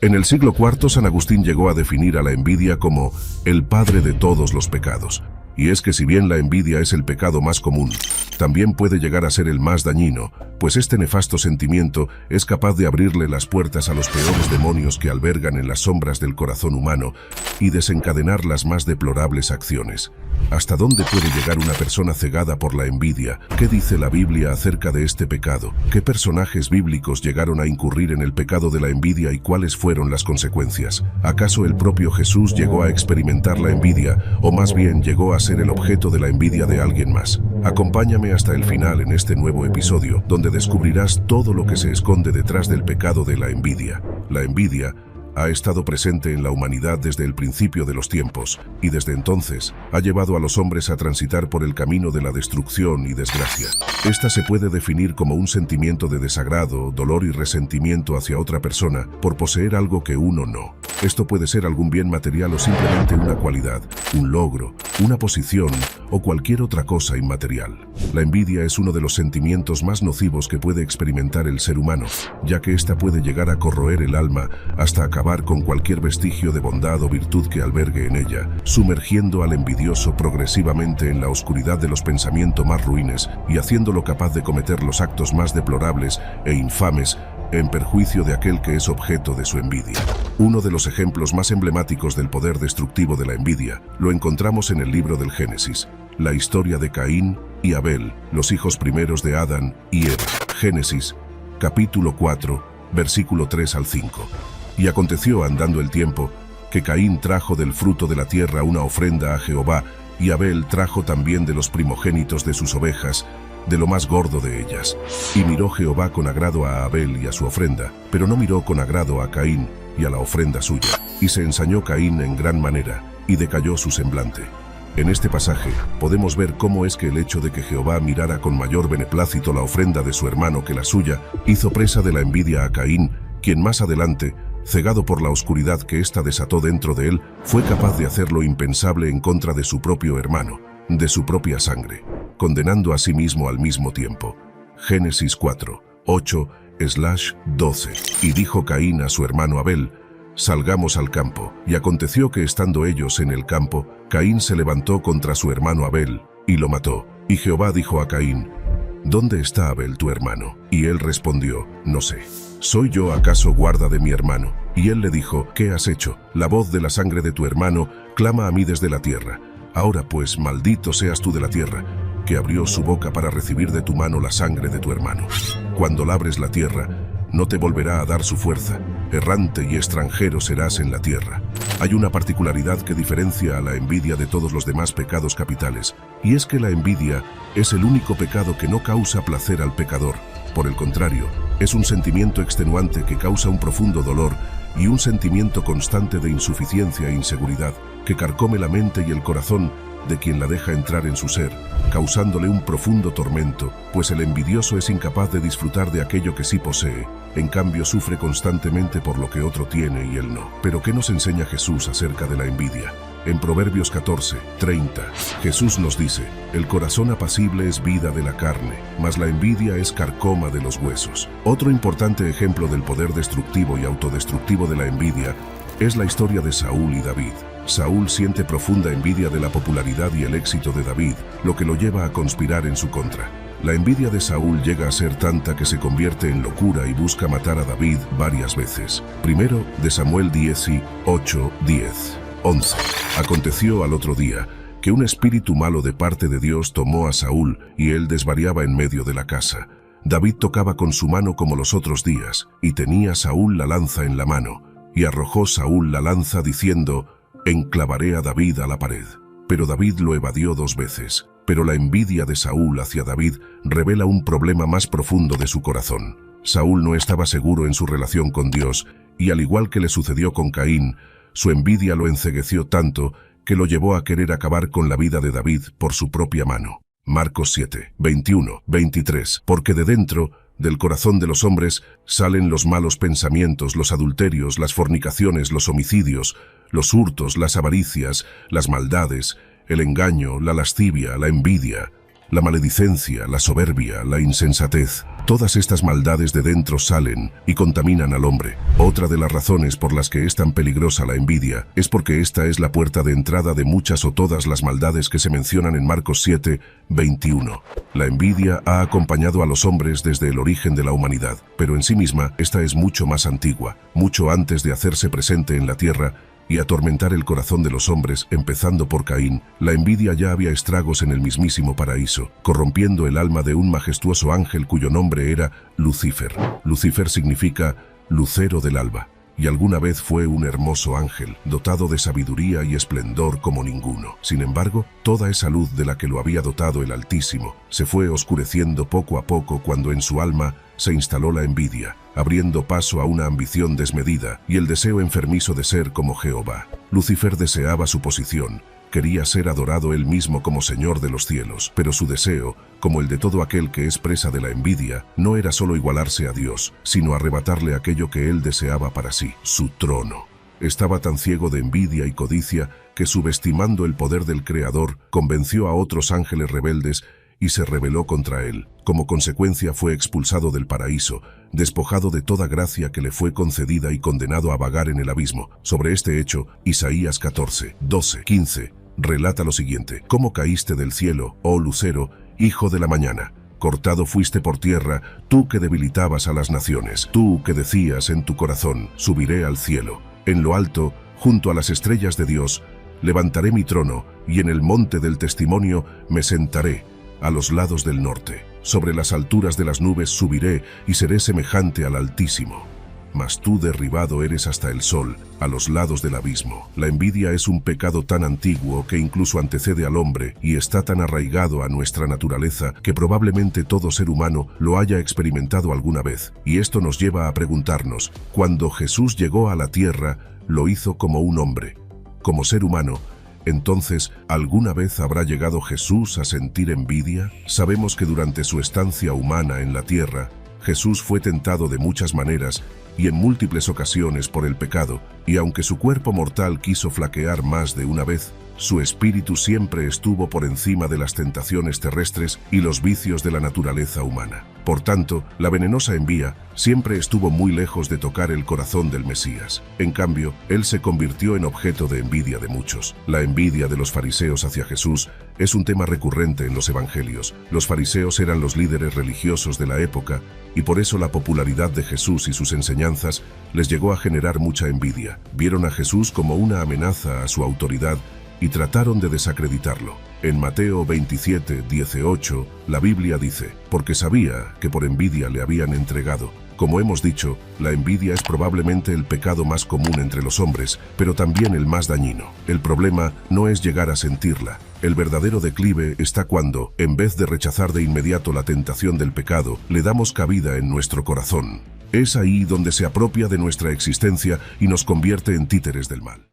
En el siglo IV, San Agustín llegó a definir a la envidia como el padre de todos los pecados. Y es que si bien la envidia es el pecado más común, también puede llegar a ser el más dañino, pues este nefasto sentimiento es capaz de abrirle las puertas a los peores demonios que albergan en las sombras del corazón humano y desencadenar las más deplorables acciones. ¿Hasta dónde puede llegar una persona cegada por la envidia? ¿Qué dice la Biblia acerca de este pecado? ¿Qué personajes bíblicos llegaron a incurrir en el pecado de la envidia y cuáles fueron las consecuencias? ¿Acaso el propio Jesús llegó a experimentar la envidia, o más bien llegó a ser el objeto de la envidia de alguien más? Acompáñame hasta el final en este nuevo episodio, donde descubrirás todo lo que se esconde detrás del pecado de la envidia. La envidia ha estado presente en la humanidad desde el principio de los tiempos, y desde entonces ha llevado a los hombres a transitar por el camino de la destrucción y desgracia. Esta se puede definir como un sentimiento de desagrado, dolor y resentimiento hacia otra persona por poseer algo que uno no. Esto puede ser algún bien material o simplemente una cualidad, un logro, una posición o cualquier otra cosa inmaterial. La envidia es uno de los sentimientos más nocivos que puede experimentar el ser humano, ya que ésta puede llegar a corroer el alma hasta acabar con cualquier vestigio de bondad o virtud que albergue en ella, sumergiendo al envidioso progresivamente en la oscuridad de los pensamientos más ruines y haciéndolo capaz de cometer los actos más deplorables e infames en perjuicio de aquel que es objeto de su envidia. Uno de los ejemplos más emblemáticos del poder destructivo de la envidia lo encontramos en el libro del Génesis, la historia de Caín y Abel, los hijos primeros de Adán y Eva. Génesis, capítulo 4, versículo 3 al 5. Y aconteció, andando el tiempo, que Caín trajo del fruto de la tierra una ofrenda a Jehová, y Abel trajo también de los primogénitos de sus ovejas, de lo más gordo de ellas. Y miró Jehová con agrado a Abel y a su ofrenda, pero no miró con agrado a Caín y a la ofrenda suya. Y se ensañó Caín en gran manera, y decayó su semblante. En este pasaje podemos ver cómo es que el hecho de que Jehová mirara con mayor beneplácito la ofrenda de su hermano que la suya, hizo presa de la envidia a Caín, quien más adelante, cegado por la oscuridad que ésta desató dentro de él, fue capaz de hacer lo impensable en contra de su propio hermano, de su propia sangre, condenando a sí mismo al mismo tiempo. Génesis 4, 8-12. Y dijo Caín a su hermano Abel: salgamos al campo. Y aconteció que estando ellos en el campo, Caín se levantó contra su hermano Abel, y lo mató. Y Jehová dijo a Caín: ¿dónde está Abel tu hermano? Y él respondió: no sé. ¿Soy yo acaso guarda de mi hermano? Y él le dijo: ¿qué has hecho? La voz de la sangre de tu hermano clama a mí desde la tierra. Ahora pues, maldito seas tú de la tierra, que abrió su boca para recibir de tu mano la sangre de tu hermano. Cuando labres la tierra, no te volverá a dar su fuerza. Errante y extranjero serás en la tierra. Hay una particularidad que diferencia a la envidia de todos los demás pecados capitales, y es que la envidia es el único pecado que no causa placer al pecador. Por el contrario, es un sentimiento extenuante que causa un profundo dolor y un sentimiento constante de insuficiencia e inseguridad que carcome la mente y el corazón de quien la deja entrar en su ser, causándole un profundo tormento, pues el envidioso es incapaz de disfrutar de aquello que sí posee, en cambio sufre constantemente por lo que otro tiene y él no. Pero ¿qué nos enseña Jesús acerca de la envidia? En Proverbios 14, 30, Jesús nos dice: el corazón apacible es vida de la carne, mas la envidia es carcoma de los huesos. Otro importante ejemplo del poder destructivo y autodestructivo de la envidia es la historia de Saúl y David. Saúl siente profunda envidia de la popularidad y el éxito de David, lo que lo lleva a conspirar en su contra. La envidia de Saúl llega a ser tanta que se convierte en locura y busca matar a David varias veces. Primero de Samuel 18, 10, 11. Aconteció al otro día que un espíritu malo de parte de Dios tomó a Saúl y él desvariaba en medio de la casa. David tocaba con su mano como los otros días, y tenía Saúl la lanza en la mano. Y arrojó Saúl la lanza diciendo: enclavaré a David a la pared. Pero David lo evadió 2 veces. Pero la envidia de Saúl hacia David revela un problema más profundo de su corazón. Saúl no estaba seguro en su relación con Dios, y al igual que le sucedió con Caín, su envidia lo encegueció tanto que lo llevó a querer acabar con la vida de David por su propia mano. Marcos 7, 21, 23. Porque de dentro del corazón de los hombres salen los malos pensamientos, los adulterios, las fornicaciones, los homicidios, los hurtos, las avaricias, las maldades, el engaño, la lascivia, la envidia, La maledicencia, la soberbia, la insensatez, todas estas maldades de dentro salen y contaminan al hombre. Otra de las razones por las que es tan peligrosa la envidia es porque esta es la puerta de entrada de muchas o todas las maldades que se mencionan en Marcos 7, 21. La envidia ha acompañado a los hombres desde el origen de la humanidad, pero en sí misma esta es mucho más antigua, mucho antes de hacerse presente en la tierra y atormentar el corazón de los hombres, empezando por Caín. La envidia ya había estragos en el mismísimo paraíso, corrompiendo el alma de un majestuoso ángel cuyo nombre era Lucifer. Lucifer significa lucero del alba, y alguna vez fue un hermoso ángel, dotado de sabiduría y esplendor como ninguno. Sin embargo, toda esa luz de la que lo había dotado el Altísimo se fue oscureciendo poco a poco cuando en su alma se instaló la envidia, abriendo paso a una ambición desmedida y el deseo enfermizo de ser como Jehová. Lucifer deseaba su posición, quería ser adorado él mismo como Señor de los cielos, pero su deseo, como el de todo aquel que es presa de la envidia, no era solo igualarse a Dios, sino arrebatarle aquello que él deseaba para sí, su trono. Estaba tan ciego de envidia y codicia que, subestimando el poder del Creador, convenció a otros ángeles rebeldes y se rebeló contra él. Como consecuencia fue expulsado del paraíso, despojado de toda gracia que le fue concedida y condenado a vagar en el abismo. Sobre este hecho, Isaías 14, 12, 15, relata lo siguiente: «¿Cómo caíste del cielo, oh lucero, hijo de la mañana? Cortado fuiste por tierra, tú que debilitabas a las naciones, tú que decías en tu corazón, subiré al cielo. En lo alto, junto a las estrellas de Dios, levantaré mi trono, y en el monte del testimonio me sentaré, a los lados del norte. Sobre las alturas de las nubes subiré y seré semejante al Altísimo. Mas tú derribado eres hasta el sol, a los lados del abismo». La envidia es un pecado tan antiguo que incluso antecede al hombre y está tan arraigado a nuestra naturaleza que probablemente todo ser humano lo haya experimentado alguna vez. Y esto nos lleva a preguntarnos, cuando Jesús llegó a la tierra, lo hizo como un hombre, como ser humano. Entonces, ¿alguna vez habrá llegado Jesús a sentir envidia? Sabemos que durante su estancia humana en la tierra, Jesús fue tentado de muchas maneras y en múltiples ocasiones por el pecado, y aunque su cuerpo mortal quiso flaquear más de una vez, su espíritu siempre estuvo por encima de las tentaciones terrestres y los vicios de la naturaleza humana. Por tanto, la venenosa envidia siempre estuvo muy lejos de tocar el corazón del Mesías. En cambio, él se convirtió en objeto de envidia de muchos. La envidia de los fariseos hacia Jesús es un tema recurrente en los evangelios. Los fariseos eran los líderes religiosos de la época, y por eso la popularidad de Jesús y sus enseñanzas les llegó a generar mucha envidia. Vieron a Jesús como una amenaza a su autoridad y trataron de desacreditarlo. En Mateo 27, 18, la Biblia dice: «Porque sabía que por envidia le habían entregado». Como hemos dicho, la envidia es probablemente el pecado más común entre los hombres, pero también el más dañino. El problema no es llegar a sentirla. El verdadero declive está cuando, en vez de rechazar de inmediato la tentación del pecado, le damos cabida en nuestro corazón. Es ahí donde se apropia de nuestra existencia y nos convierte en títeres del mal.